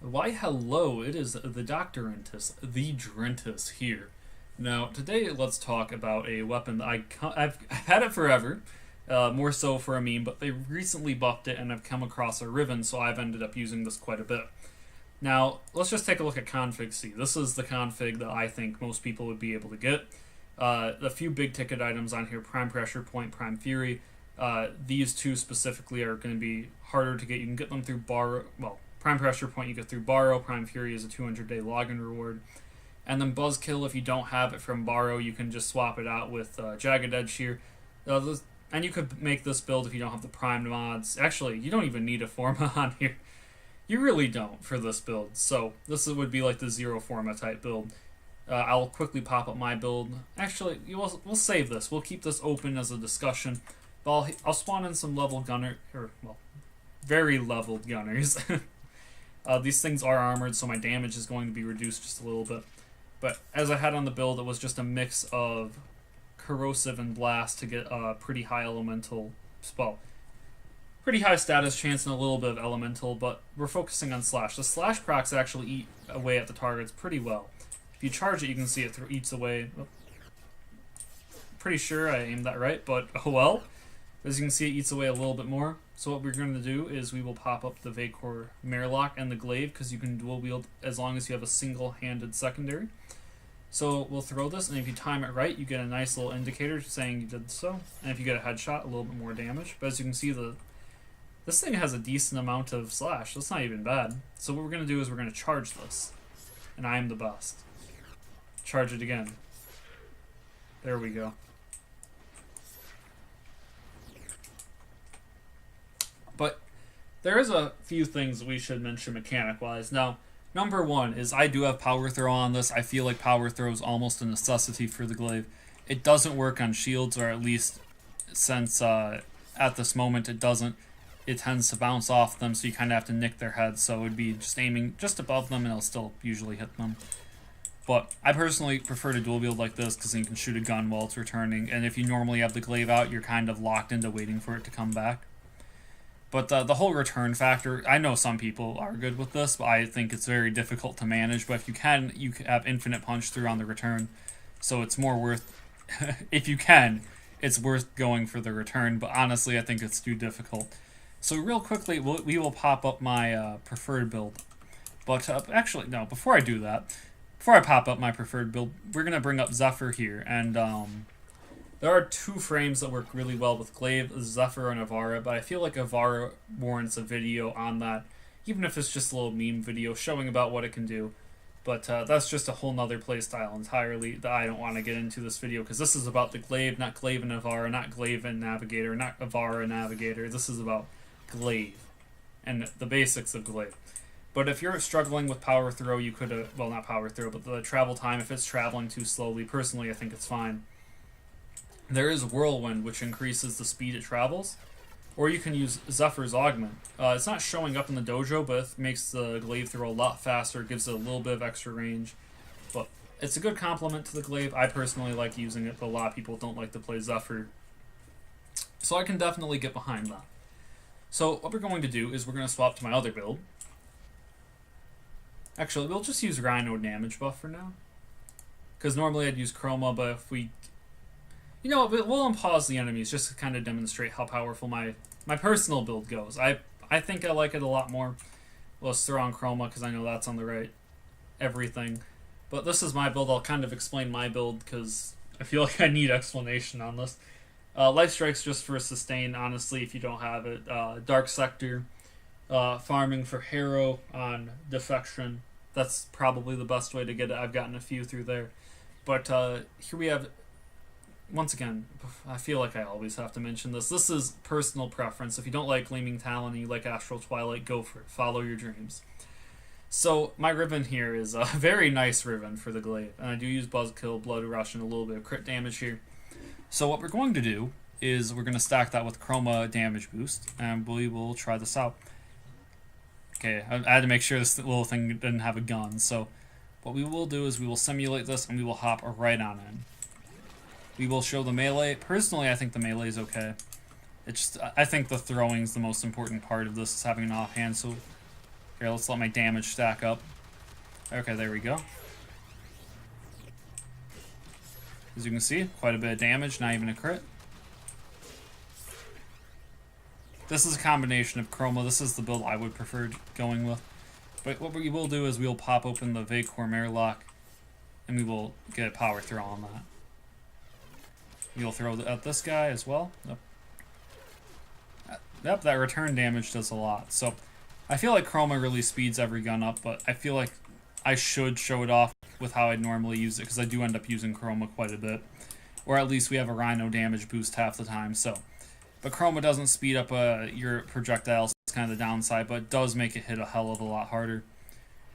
Why, hello, it is the Dr. Drintis, the Drintis here. Now, today let's talk about a weapon that I've had it forever, more so for a meme, but they recently buffed it and I've come across a Riven, so I've ended up using this quite a bit. Now, let's just take a look at config C. This is the config that I think most people would be able to get. The few big ticket items on here, Prime Pressure Point, Prime Fury, these two specifically are going to be harder to get. You can get them through borrow, well, Prime Pressure Point you get through Borrow. Prime Fury is a 200-day login reward. And then Buzzkill, if you don't have it from Borrow, you can just swap it out with Jagged Edge here. And you could make this build if you don't have the Prime mods. Actually, you don't even need a Forma on here. You really don't for this build. So this would be like the Zero Forma type build. I'll quickly pop up my build. Actually, we'll save this. We'll keep this open as a discussion. But I'll spawn in some level gunner, or well, very leveled gunners. These things are armored, so my damage is going to be reduced just a little bit. But as I had on the build, it was just a mix of corrosive and blast to get a pretty high elemental spell. Pretty high status chance and a little bit of elemental, but we're focusing on slash. The slash procs actually eat away at the targets pretty well. If you charge it, you can see it eats away. Pretty sure I aimed that right, but oh well. As you can see, it eats away a little bit more. So what we're going to do is we will pop up the Vacor Marelock and the Glaive, because you can dual wield as long as you have a single-handed secondary. So we'll throw this, and if you time it right, you get a nice little indicator saying you did so. And if you get a headshot, a little bit more damage. But as you can see, this thing has a decent amount of slash. That's not even bad. So what we're going to do is we're going to charge this. And I am the best. Charge it again. There we go. But there is a few things we should mention mechanic-wise. Now, number one is I do have power throw on this. I feel like power throw is almost a necessity for the Glaive. It doesn't work on shields, or at least since at this moment it doesn't. It tends to bounce off them, so you kind of have to nick their heads. So it would be just aiming just above them, and it'll still usually hit them. But I personally prefer to dual wield like this because then you can shoot a gun while it's returning. And if you normally have the Glaive out, you're kind of locked into waiting for it to come back. But the whole return factor, I know some people are good with this, but I think it's very difficult to manage. But if you can have infinite punch through on the return. So it's more worth, if you can, it's worth going for the return. But honestly, I think it's too difficult. So real quickly, we will pop up my preferred build. But actually, no, before I do that, before I pop up my preferred build, we're going to bring up Zephyr here. And there are two frames that work really well with Glaive, Zephyr and Avara, but I feel like Avara warrants a video on that, even if it's just a little meme video showing about what it can do. But that's just a whole nother playstyle entirely that I don't want to get into this video, because this is about the Glaive, not Glaive and Avara, not Glaive and Navigator, not Avara and Navigator. This is about Glaive and the basics of Glaive. But if you're struggling with power throw, you could, well, not power throw, but the travel time, if it's traveling too slowly, personally I think it's fine. There is Whirlwind, which increases the speed it travels. Or you can use Zephyr's Augment. It's not showing up in the dojo, but it makes the Glaive throw a lot faster, gives it a little bit of extra range. But it's a good complement to the Glaive. I personally like using it, but a lot of people don't like to play Zephyr. So I can definitely get behind that. So what we're going to do is we're going to swap to my other build. Actually, we'll just use Rhino damage buff for now. Because normally I'd use Chroma, but if we... You know, we'll unpause the enemies just to kind of demonstrate how powerful my personal build goes. I think I like it a lot more. Let's throw on Chroma because I know that's on the right everything. But this is my build. I'll kind of explain my build because I feel like I need explanation on this. Life Strike's just for sustain, honestly, if you don't have it. Dark Sector, farming for Harrow on Defection. That's probably the best way to get it. I've gotten a few through there. But here we have... Once again, I feel like I always have to mention this. This is personal preference. If you don't like Gleaming Talon and you like Astral Twilight, go for it. Follow your dreams. So, my Riven here is a very nice Riven for the Glaive. And I do use Buzzkill, Blood Rush, and a little bit of crit damage here. So what we're going to do is we're going to stack that with Chroma damage boost. And we will try this out. Okay, I had to make sure this little thing didn't have a gun. So, what we will do is we will simulate this and we will hop right on in. We will show the melee. Personally, I think the melee is okay. It's just, I think the throwing is the most important part of this, is having an offhand. So Here, let's let my damage stack up. Okay, there we go. As you can see, quite a bit of damage, not even a crit. This is a combination of Chroma. This is the build I would prefer going with. But what we will do is we'll pop open the Vacorm Airlock, and we will get a power throw on that. We'll throw at this guy as well. Yep, that return damage does a lot. So I feel like Chroma really speeds every gun up, but I feel like I should show it off with how I'd normally use it, because I do end up using Chroma quite a bit. Or at least we have a Rhino damage boost half the time, so. But Chroma doesn't speed up your projectiles, it's kind of the downside, but it does make it hit a hell of a lot harder.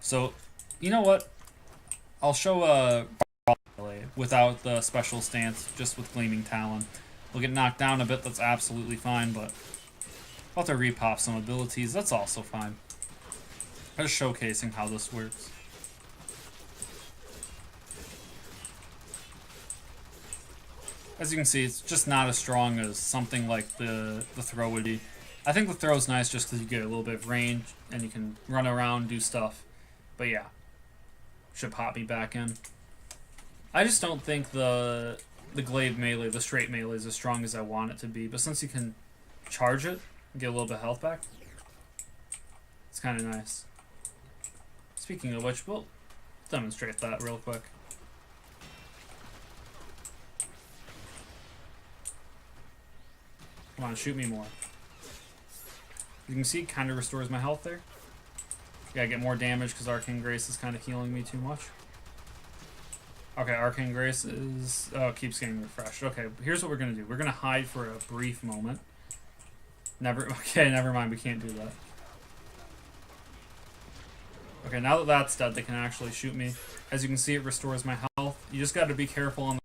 So, you know what? I'll show a without the special stance, just with Gleaming Talon. We'll get knocked down a bit, that's absolutely fine, but I'll have to repop some abilities, that's also fine. I'm just showcasing how this works. As you can see, it's just not as strong as something like the throw would be. I think the throw's nice just because you get a little bit of range and you can run around, do stuff. But yeah, should pop me back in. I just don't think the Glaive melee, the straight melee, is as strong as I want it to be. But since you can charge it and get a little bit of health back, it's kind of nice. Speaking of which, we'll demonstrate that real quick. Come on, shoot me more. You can see it kind of restores my health there. Yeah, I get more damage because Arcane Grace is kind of healing me too much. Okay, Arcane Grace is... Oh, it keeps getting refreshed. Okay, here's what we're going to do. We're going to hide for a brief moment. Okay, never mind. We can't do that. Okay, now that that's dead, they can actually shoot me. As you can see, it restores my health. You just got to be careful on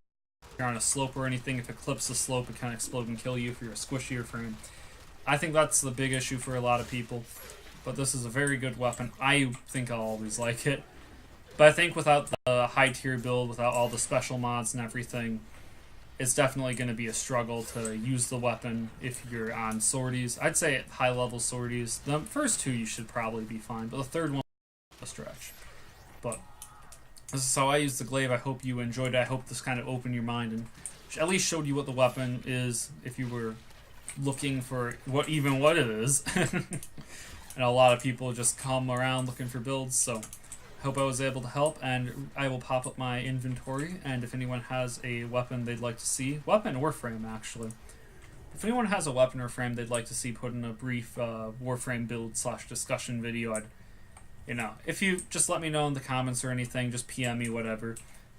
you're on a slope or anything. If it clips the slope, it can explode and kill you if you're a squishier frame. I think that's the big issue for a lot of people, but this is a very good weapon. I think I'll always like it, but I think without the high tier build, without all the special mods and everything, it's definitely going to be a struggle to use the weapon if you're on sorties. I'd say at high level sorties, the first two you should probably be fine, but the third one a stretch. But this is how I use the Glaive. I hope you enjoyed it. I hope this kind of opened your mind and at least showed you what the weapon is if you were looking for what it is. And a lot of people just come around looking for builds, so I hope I was able to help, and I will pop up my inventory, and if anyone has a weapon they'd like to see, weapon or frame actually, if anyone has a weapon or frame they'd like to see put in a brief Warframe build / discussion video, I'd if you just let me know in the comments or anything, just PM me, whatever.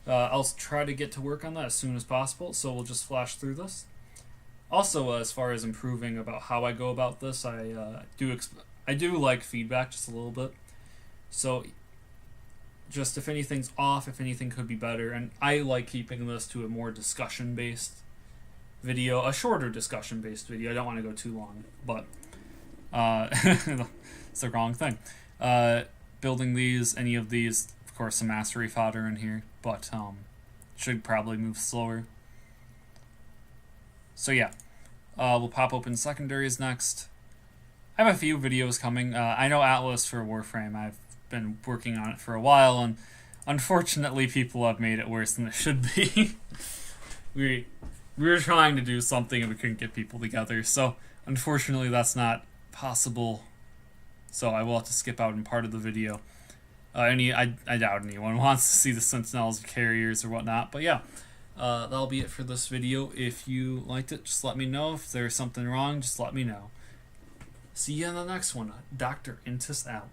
I'll try to get to work on that as soon as possible, so we'll just flash through this. Also, as far as improving about how I go about this, I do like feedback just a little bit. So, just if anything's off, if anything could be better, and I like keeping this to a more discussion-based video, a shorter discussion-based video. I don't want to go too long, but it's the wrong thing. Building any of these, of course, some mastery fodder in here, but should probably move slower. So yeah, we'll pop open secondaries next. I have a few videos coming. I know Atlas for Warframe. I've been working on it for a while, and unfortunately people have made it worse than it should be. we were trying to do something and we couldn't get people together, so unfortunately that's not possible. So I will have to skip out in part of the video. I doubt anyone wants to see the Sentinels or Carriers or whatnot. But yeah, that'll be it for this video. If you liked it, just let me know. If there's something wrong, just let me know. See you in the next one. Dr. Drintis out.